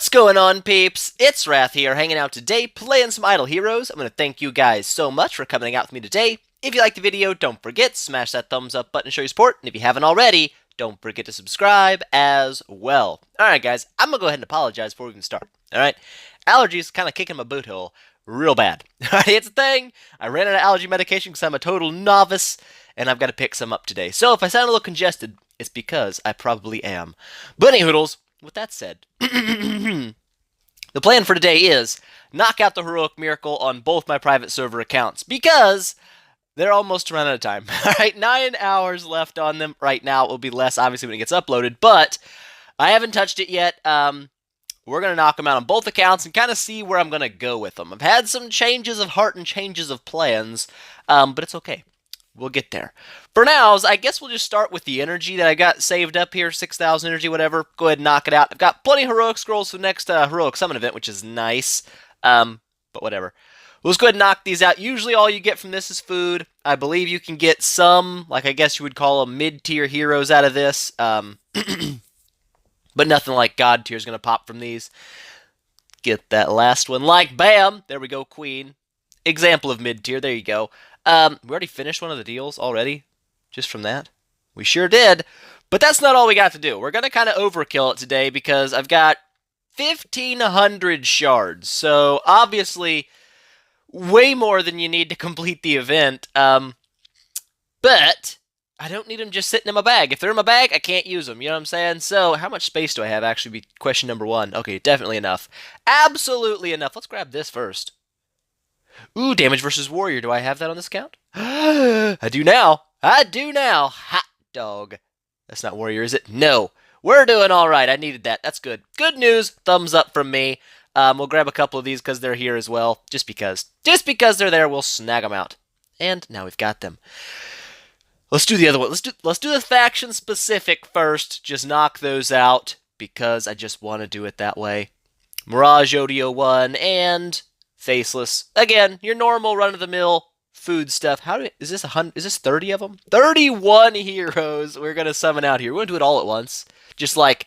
What's going on, peeps? It's Wrath here, hanging out today, playing some Idle Heroes. I'm going to thank you guys so much for coming out with me today. If you liked the video, don't forget, smash that thumbs up button to show your support. And if you haven't already, don't forget to subscribe as well. Alright, guys, I'm going to go ahead and apologize before we even start. Alright? Allergies kind of kicking my boot hole real bad. Alright, it's a thing. I ran out of allergy medication because I'm a total novice, and I've got to pick some up today. So if I sound a little congested, it's because I probably am. But anyhoodles, with that said, the plan for today is knock out the heroic miracle on both my private server accounts because they're almost run out of time. Alright, 9 hours left on them. Right now, it will be less, obviously, when it gets uploaded, but I haven't touched it yet. We're going to knock them out on both accounts and kind of see where I'm going to go with them. I've had some changes of heart and changes of plans, but it's okay. We'll get there. For now, I guess we'll just start with the energy that I got saved up here, 6,000 energy, whatever. Go ahead and knock it out. I've got plenty of heroic scrolls for the next heroic summon event, which is nice, but whatever. Let's go ahead and knock these out. Usually all you get from this is food. I believe you can get some, like I guess you would call them mid-tier heroes out of this, but nothing like God tier is going to pop from these. Get that last one, like bam! There we go, Queen. Example of mid-tier, there you go. We already finished one of the deals already, just from that. We sure did, but that's not all we got to do. We're going to kind of overkill it today because I've got 1,500 shards, so obviously way more than you need to complete the event, but I don't need them just sitting in my bag. If they're in my bag, I can't use them, you know what I'm saying? So how much space do I have, actually, be question number one. Okay, definitely enough. Absolutely enough. Let's grab this first. Ooh, damage versus warrior. Do I have that on this account? I do now. I do now. Hot dog. That's not warrior, is it? No. We're doing all right. I needed that. That's good. Good news. Thumbs up from me. We'll grab a couple of these because they're here as well. Just because. Just because they're there, we'll snag them out. And now we've got them. Let's do the other one. Let's do the faction specific first. Just knock those out because I just want to do it that way. Mirage Odio 1 and Faceless. Again, your normal run-of-the-mill food stuff. Is this 30 of them? 31 heroes we're going to summon out here. We're going to do it all at once. Just like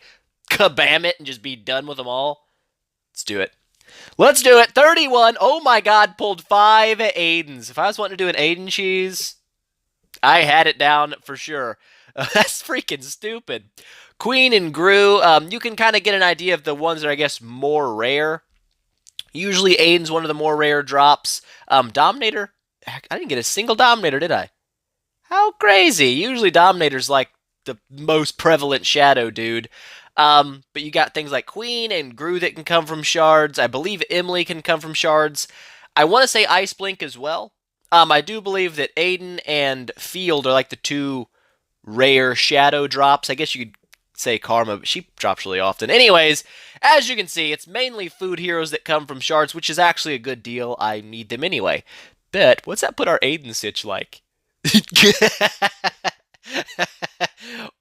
kabam it and just be done with them all. Let's do it. Let's do it. 31. Oh my god, pulled 5 Aidens. If I was wanting to do an Aiden cheese, I had it down for sure. That's freaking stupid. Queen and Gru. You can kind of get an idea of the ones that are, I guess, more rare. Usually Aiden's one of the more rare drops. Dominator? Heck, I didn't get a single Dominator, did I? How crazy. Usually Dominator's like the most prevalent shadow dude. But you got things like Queen and Gru that can come from shards. I believe Emily can come from shards. I want to say Ice Blink as well. I do believe that Aiden and Field are like the two rare shadow drops. I guess you could say Karma, but she drops really often. Anyways, as you can see, it's mainly food heroes that come from shards, which is actually a good deal. I need them anyway. But what's that put our Aiden sitch like?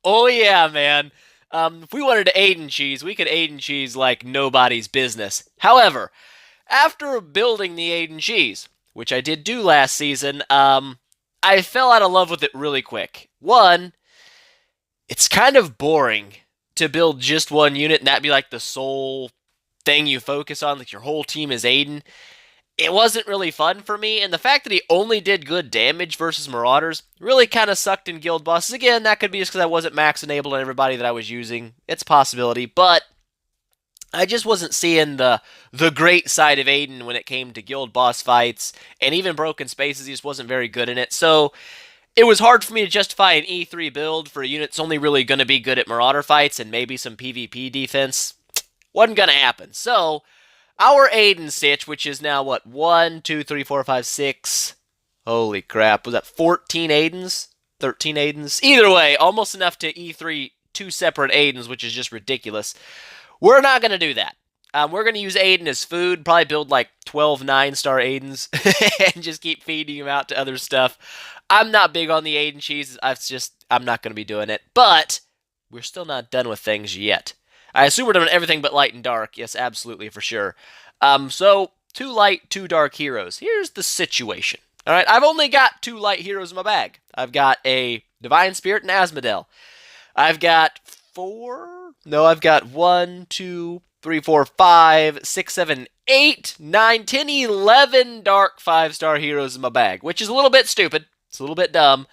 Oh yeah, man. If we wanted to Aiden cheese, we could Aiden cheese like nobody's business. However, after building the Aiden cheese, which I did do last season, I fell out of love with it really quick. One, it's kind of boring to build just one unit and that be like the sole thing you focus on, like your whole team is Aiden. It wasn't really fun for me, and the fact that he only did good damage versus Marauders really kind of sucked in guild bosses. Again, that could be just because I wasn't max enabled on everybody that I was using. It's a possibility, but I just wasn't seeing the great side of Aiden when it came to guild boss fights, and even broken spaces, he just wasn't very good in it. So it was hard for me to justify an E3 build for a unit that's only really going to be good at Marauder fights and maybe some PvP defense. Wasn't going to happen. So our Aiden sitch, which is now, what, 1, 2, 3, 4, 5, 6. Holy crap. Was that 14 Aidens? 13 Aidens? Either way, almost enough to E3 2 separate Aidens, which is just ridiculous. We're not going to do that. We're going to use Aiden as food, probably build like 12 9-star Aidens, and just keep feeding him out to other stuff. I'm not big on the Aiden cheese. I'm not going to be doing it. But we're still not done with things yet. I assume we're doing everything but light and dark. Yes, absolutely, for sure. So, 2 light, 2 dark heroes. Here's the situation. Alright, I've only got 2 light heroes in my bag. I've got a Divine Spirit and Asmodel. I've got 4... No, I've got 1, 2, 3, 4, 5, 6, 7, 8, 9, 10, 11 dark 5-star heroes in my bag, which is a little bit stupid. It's a little bit dumb,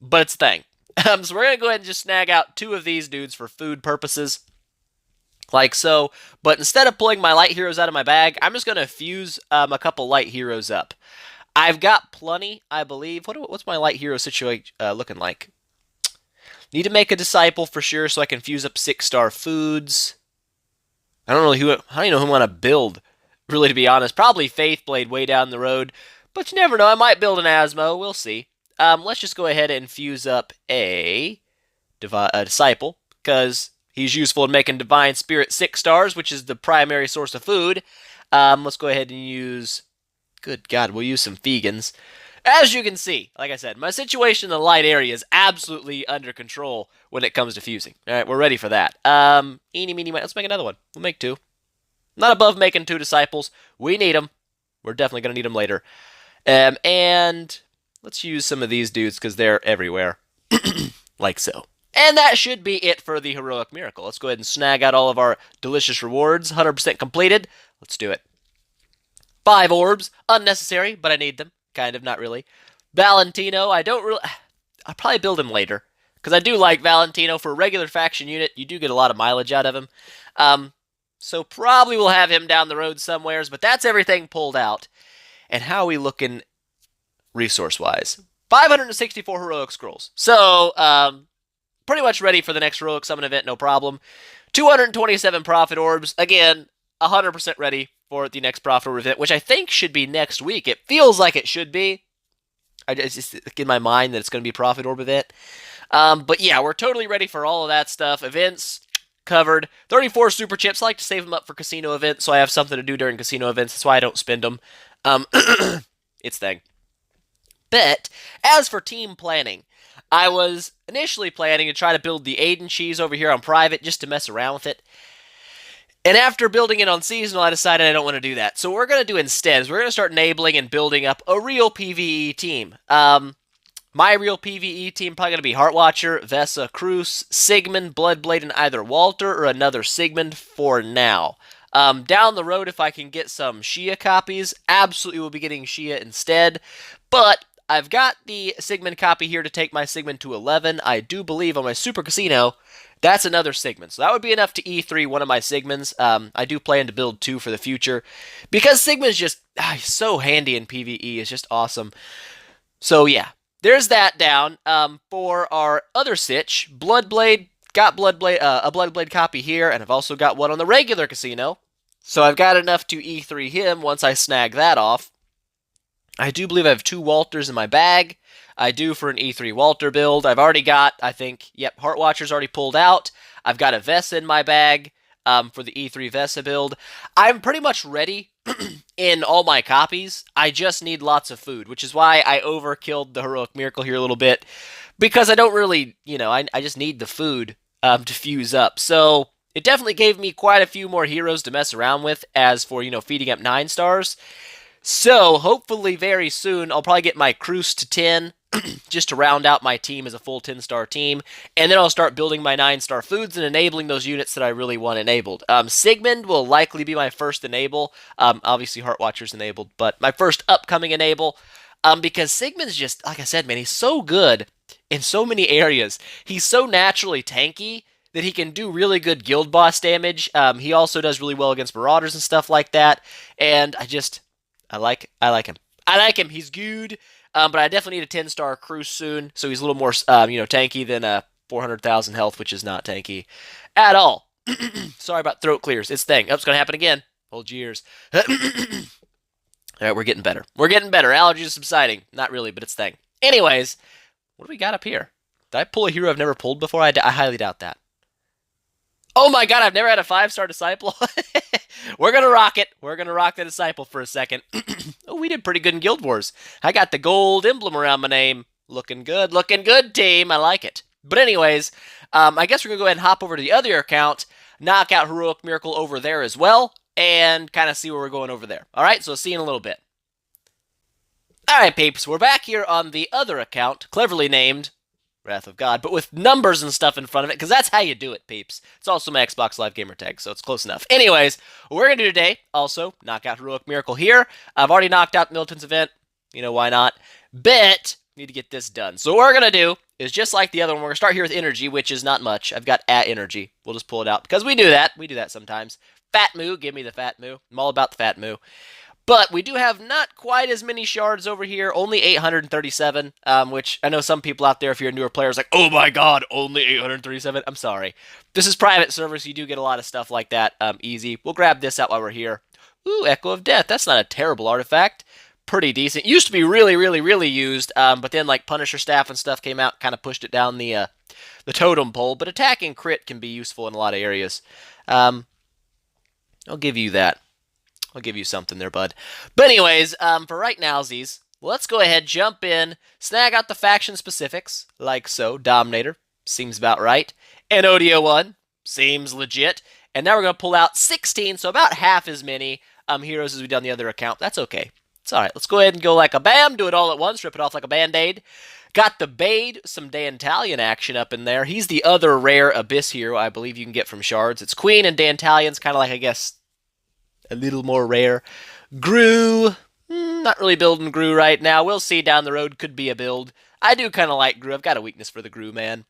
but it's a thing. So we're going to go ahead and just snag out 2 of these dudes for food purposes, like so. But instead of pulling my light heroes out of my bag, I'm just going to fuse a couple light heroes up. I've got plenty, I believe. What's my light hero situation looking like? Need to make a disciple for sure so I can fuse up 6-star foods. I don't know who I want to build, really, to be honest. Probably Faithblade way down the road, but you never know. I might build an Asmo. We'll see. Let's just go ahead and fuse up a disciple, because he's useful in making Divine Spirit 6 stars, which is the primary source of food. Let's go ahead and use... Good God, we'll use some vegans. As you can see, like I said, my situation in the light area is absolutely under control when it comes to fusing. Alright, we're ready for that. Eeny, meeny, miny. Let's make another one. We'll make 2. Not above making 2 disciples. We need them. We're definitely going to need them later. And let's use some of these dudes because they're everywhere. Like so. And that should be it for the Heroic Miracle. Let's go ahead and snag out all of our delicious rewards. 100% completed. Let's do it. 5 orbs. Unnecessary, but I need them. Kind of, not really. Valentino, I'll probably build him later, because I do like Valentino. For a regular faction unit, you do get a lot of mileage out of him. So probably we'll have him down the road somewheres, but that's everything pulled out. And how are we looking resource-wise? 564 Heroic Scrolls. So, pretty much ready for the next Heroic Summon event, no problem. 227 Prophet Orbs. Again, 100% ready for the next Prophet Orb event, which I think should be next week. It feels like it should be. It's just in my mind that it's going to be a Prophet Orb event. But yeah, we're totally ready for all of that stuff. Events covered. 34 Super Chips. I like to save them up for casino events, so I have something to do during casino events. That's why I don't spend them. It's thing. But as for team planning, I was initially planning to try to build the Aiden cheese over here on private just to mess around with it. And after building it on seasonal, I decided I don't want to do that. So what we're going to do instead is we're going to start enabling and building up a real PvE team. My real PvE team probably going to be Heartwatcher, Vesa, Cruz, Sigmund, Bloodblade, and either Walter or another Sigmund for now. Down the road, if I can get some Shia copies, absolutely will be getting Shia instead. But I've got the Sigmund copy here to take my Sigmund to 11. I do believe on my Super Casino, that's another Sigmund. So that would be enough to E3 one of my Sigmunds. I do plan to build 2 for the future, because Sigmund's just so handy in PvE. It's just awesome. So yeah, there's that down. For our other Sitch, Bloodblade, got Bloodblade, a Bloodblade copy here, and I've also got one on the regular casino. So I've got enough to E3 him once I snag that off. I do believe I have 2 Walters in my bag. I do for an E3 Walter build. I've already got, I think, yep, Heartwatcher's already pulled out. I've got a Vesa in my bag for the E3 Vesa build. I'm pretty much ready in all my copies. I just need lots of food, which is why I overkilled the Heroic Miracle here a little bit, because I don't really, I just need the food to fuse up. So it definitely gave me quite a few more heroes to mess around with as for, feeding up 9 stars. So, hopefully very soon, I'll probably get my Cruz to 10, just to round out my team as a full 10-star team, and then I'll start building my 9-star foods and enabling those units that I really want enabled. Sigmund will likely be my first enable. Obviously, Heartwatcher's enabled, but my first upcoming enable, because Sigmund's just, like I said, man, he's so good in so many areas. He's so naturally tanky that he can do really good guild boss damage. He also does really well against Marauders and stuff like that, and I like him. I like him. He's good. But I definitely need a 10-star Cruz soon, so he's a little more, tanky than 400,000 health, which is not tanky at all. Sorry about throat clears. It's thing. Oh, it's going to happen again. Hold your ears. All right, we're getting better. We're getting better. Allergies are subsiding. Not really, but it's thing. Anyways, what do we got up here? Did I pull a hero I've never pulled before? I highly doubt that. Oh my god, I've never had a 5-star Disciple. We're going to rock it. We're going to rock the Disciple for a second. Oh, we did pretty good in Guild Wars. I got the gold emblem around my name. Looking good, team. I like it. But anyways, I guess we're going to go ahead and hop over to the other account, knock out Heroic Miracle over there as well, and kind of see where we're going over there. Alright, so see you in a little bit. Alright, peeps, we're back here on the other account, cleverly named Wrath of God, but with numbers and stuff in front of it, because that's how you do it, peeps. It's also my Xbox Live gamer tag, so it's close enough. Anyways, what we're going to do today, also, knock out Heroic Miracle here. I've already knocked out Milton's event. You know, why not? But, need to get this done. So what we're going to do is just like the other one, we're going to start here with energy, which is not much. I've got at energy. We'll just pull it out, because we do that. We do that sometimes. Fat moo, give me the fat moo. I'm all about the fat moo. But we do have not quite as many shards over here, only 837, which I know some people out there, if you're a newer player, is like, oh my god, only 837. I'm sorry. This is private server, so you do get a lot of stuff like that easy. We'll grab this out while we're here. Ooh, Echo of Death. That's not a terrible artifact. Pretty decent. Used to be really, really, really used, but then like Punisher Staff and stuff came out, kind of pushed it down the totem pole. But attacking crit can be useful in a lot of areas. I'll give you that. I'll give you something there, bud. But anyways, for right now, Z's, let's go ahead, jump in, snag out the faction specifics, like so. Dominator, seems about right. And ODO1, seems legit. And now we're going to pull out 16, so about half as many heroes as we've done the other account. That's okay. It's alright. Let's go ahead and go like a bam, do it all at once, rip it off like a band-aid. Got the Bade, some Dantalion action up in there. He's the other rare Abyss hero I believe you can get from Shards. It's Queen and Dantalion's kind of like, I guess, a little more rare. Gru, not really building Gru right now. We'll see down the road, could be a build. I do kind of like Gru. I've got a weakness for the Gru, man.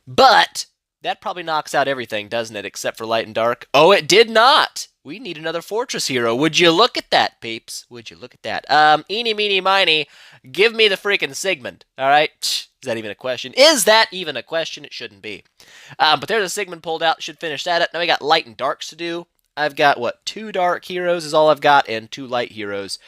But that probably knocks out everything, doesn't it, except for Light and Dark? Oh, it did not. We need another Fortress hero. Would you look at that, peeps? Would you look at that? Eeny, meeny, miny, give me the freaking Sigmund, all right? Is that even a question? Is that even a question? It shouldn't be. But there's a Sigmund pulled out. Should finish that up. Now we got Light and Darks to do. I've got, what, 2 dark heroes is all I've got, and 2 light heroes.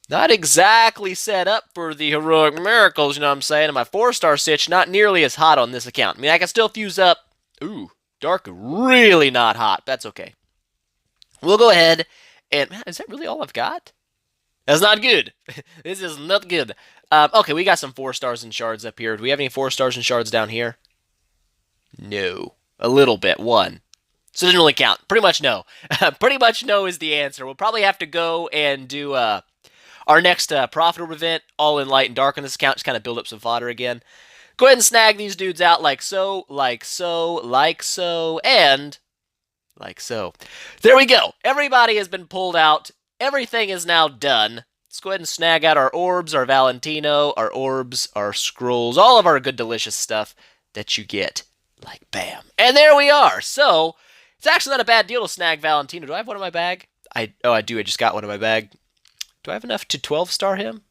Not exactly set up for the heroic miracles, you know what I'm saying? And my 4-star Sitch, not nearly as hot on this account. I mean, I can still fuse up. Ooh, dark, really not hot. That's okay. We'll go ahead and, man, is that really all I've got? That's not good. This is not good. Okay, we got some 4-stars and shards up here. Do we have any 4-stars and shards down here? No. A little bit. 1. So it doesn't really count. Pretty much no. Pretty much no is the answer. We'll probably have to go and do our next profitable event, all in light and dark on this account, just kind of build up some fodder again. Go ahead and snag these dudes out like so, like so, like so, and like so. There we go. Everybody has been pulled out. Everything is now done. Let's go ahead and snag out our orbs, our Valentino, our orbs, our scrolls, all of our good delicious stuff that you get. Like bam. And there we are. So it's actually not a bad deal to snag Valentino. Do I have one in my bag? I do. I just got one in my bag. Do I have enough to 12-star him?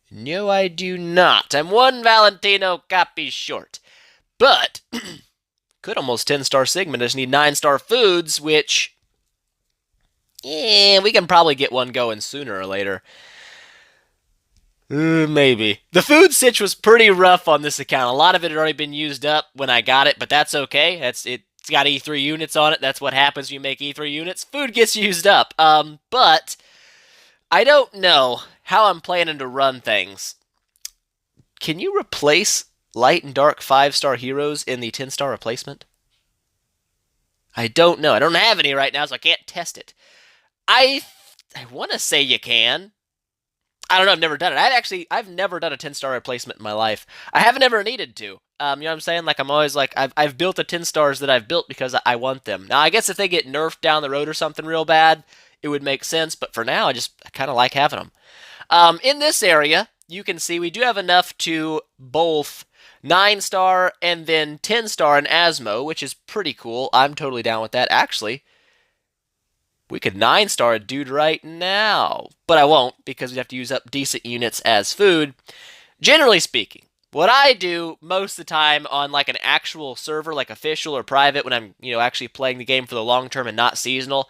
No, I do not. I'm 1 Valentino copy short. But, could almost 10-star Sigmund. I just need 9-star foods, which, we can probably get one going sooner or later. Maybe. The food sitch was pretty rough on this account. A lot of it had already been used up when I got it, but that's okay. It's got E3 units on it. That's what happens when you make E3 units. Food gets used up. But I don't know how I'm planning to run things. Can you replace light and dark 5-star heroes in the 10-star replacement? I don't know. I don't have any right now, so I can't test it. I want to say you can. I don't know. I've never done it. I've never done a 10-star replacement in my life. I haven't ever needed to. You know what I'm saying? Like, I'm always like, I've built the 10 stars that I've built because I want them. Now, I guess if they get nerfed down the road or something real bad, it would make sense. But for now, I kind of like having them. In this area, you can see we do have enough to both 9-star and then 10-star in Asmo, which is pretty cool. I'm totally down with that. Actually, we could 9-star a dude right now, but I won't because we'd have to use up decent units as food. Generally speaking, what I do most of the time on like an actual server, like official or private, when I'm actually playing the game for the long term and not seasonal,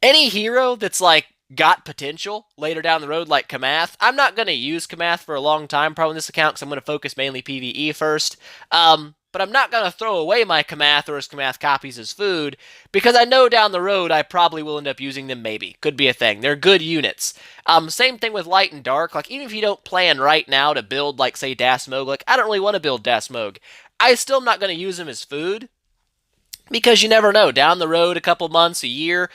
any hero that's like got potential later down the road, like Kamath, I'm not going to use Kamath for a long time probably in this account because I'm going to focus mainly PvE first. But I'm not going to throw away my Kamath or his Kamath copies as food, because I know down the road I probably will end up using them maybe. Could be a thing. They're good units. Same thing with Light and Dark. Like, even if you don't plan right now to build, like, say, Dasmog, like, I don't really want to build Dasmog. I still am not going to use them as food, because you never know. Down the road, a couple months, a year,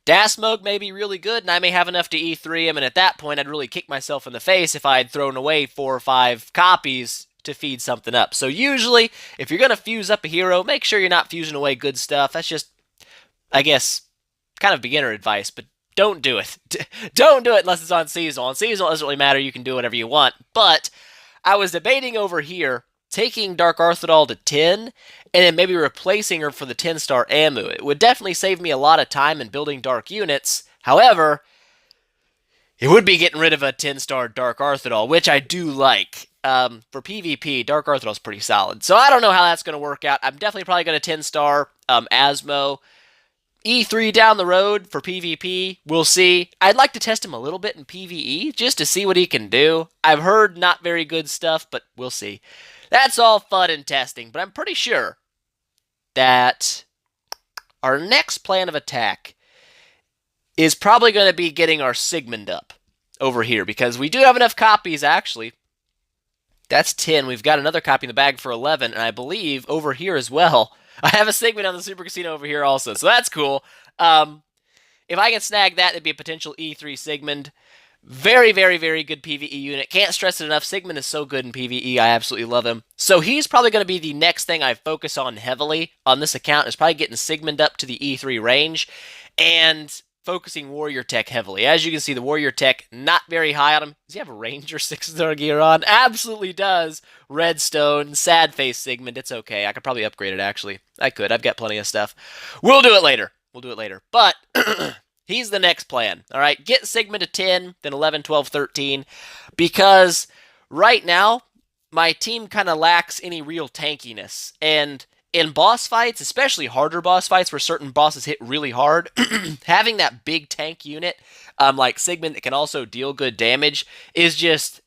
Dasmog may be really good, and I may have enough to E3 him, and at that point, I'd really kick myself in the face if I had thrown away 4 or 5 copies to feed something up. So usually, if you're going to fuse up a hero, make sure you're not fusing away good stuff. That's just, I guess, kind of beginner advice, but don't do it. Don't do it unless it's on seasonal. On seasonal, it doesn't really matter. You can do whatever you want. But I was debating over here taking Dark Arthrodol to 10 and then maybe replacing her for the 10-star Amu. It would definitely save me a lot of time in building dark units. However, it would be getting rid of a 10-star Dark Arthrodol, which I do like. For PvP, Dark Arthrodol is pretty solid. So I don't know how that's going to work out. I'm definitely probably going to 10-star Asmo. E3 down the road for PvP, we'll see. I'd like to test him a little bit in PvE, just to see what he can do. I've heard not very good stuff, but we'll see. That's all fun and testing, but I'm pretty sure that our next plan of attack is probably going to be getting our Sigmund up over here, because we do have enough copies, actually. That's 10. We've got another copy in the bag for 11, and I believe over here as well, I have a Sigmund on the Super Casino over here also, so that's cool. If I can snag that, it'd be a potential E3 Sigmund. Very, very, very good PvE unit. Can't stress it enough. Sigmund is so good in PvE. I absolutely love him. So he's probably going to be the next thing I focus on heavily on this account, is probably getting Sigmund up to the E3 range and focusing Warrior Tech heavily. As you can see, the Warrior Tech not very high on him. Does he have a Ranger 6-star gear on? Absolutely does. Redstone, sad face Sigmund. It's okay. I could probably upgrade it, actually. I could. I've got plenty of stuff. We'll do it later. But he's the next plan. All right, get Sigmund to 10, then 11, 12, 13. Because right now, my team kind of lacks any real tankiness. And in boss fights, especially harder boss fights where certain bosses hit really hard, having that big tank unit like Sigmund that can also deal good damage is just,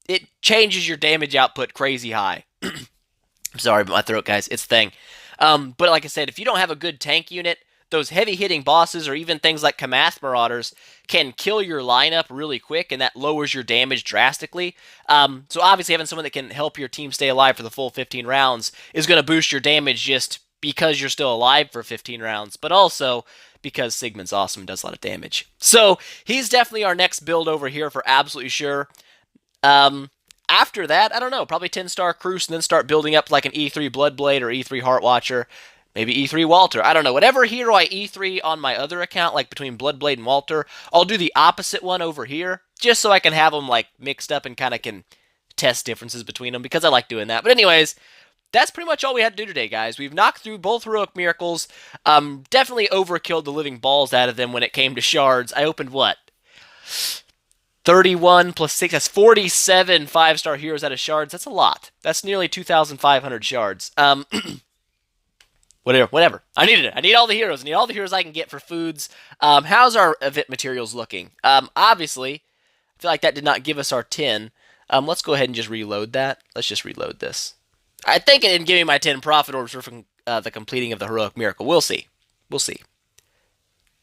it changes your damage output crazy high. I'm sorry about my throat, guys. It's a thing. But like I said, if you don't have a good tank unit, those heavy-hitting bosses or even things like Kamath Marauders can kill your lineup really quick, and that lowers your damage drastically. So obviously having someone that can help your team stay alive for the full 15 rounds is going to boost your damage just because you're still alive for 15 rounds, but also because Sigmund's awesome and does a lot of damage. So he's definitely our next build over here for absolutely sure. After that, I don't know, probably 10-star Cruce and then start building up like an E3 Bloodblade or E3 Heartwatcher. Maybe E3 Walter. I don't know. Whatever hero I E3 on my other account, like between Bloodblade and Walter, I'll do the opposite one over here, just so I can have them like mixed up and kind of can test differences between them, because I like doing that. But anyways, that's pretty much all we had to do today, guys. We've knocked through both Heroic Miracles. Definitely overkilled the living balls out of them when it came to Shards. I opened, what? 31 plus 6, that's 47 5-star heroes out of Shards. That's a lot. That's nearly 2,500 Shards. Whatever. I needed it. I need all the heroes. I need all the heroes I can get for foods. How's our event materials looking? Obviously, I feel like that did not give us our 10. Let's go ahead and just reload that. Let's just reload this. I think it didn't give me my 10 profit orbs from the completing of the Heroic Miracle. We'll see. We'll see.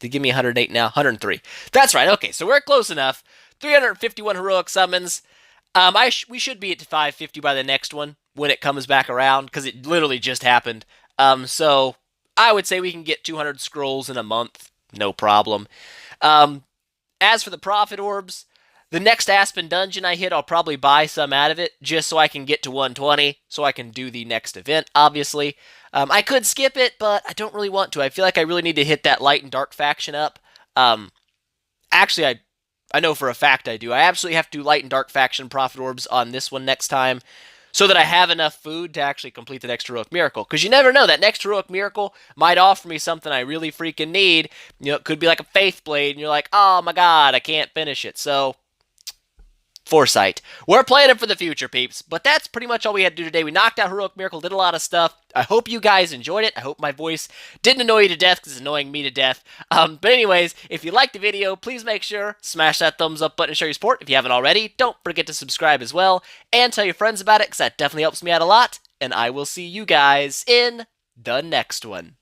Did it give me 108 now? 103. That's right. Okay, so we're close enough. 351 Heroic Summons. We should be at 550 by the next one when it comes back around, because it literally just happened. So I would say we can get 200 scrolls in a month, no problem. As for the profit orbs, the next Aspen dungeon I hit, I'll probably buy some out of it, just so I can get to 120, so I can do the next event, obviously. I could skip it, but I don't really want to. I feel like I really need to hit that light and dark faction up. Actually, I know for a fact I do. I absolutely have to do light and dark faction profit orbs on this one next time, so that I have enough food to actually complete the next Heroic Miracle. Because you never know, that next Heroic Miracle might offer me something I really freaking need. You know, it could be like a Faith Blade, and you're like, oh my god, I can't finish it. So, foresight. We're playing it for the future, peeps. But that's pretty much all we had to do today. We knocked out Heroic Miracle, did a lot of stuff. I hope you guys enjoyed it. I hope my voice didn't annoy you to death, because it's annoying me to death. But anyways, if you liked the video, please make sure, smash that thumbs up button to show your support. If you haven't already, don't forget to subscribe as well. And tell your friends about it, because that definitely helps me out a lot. And I will see you guys in the next one.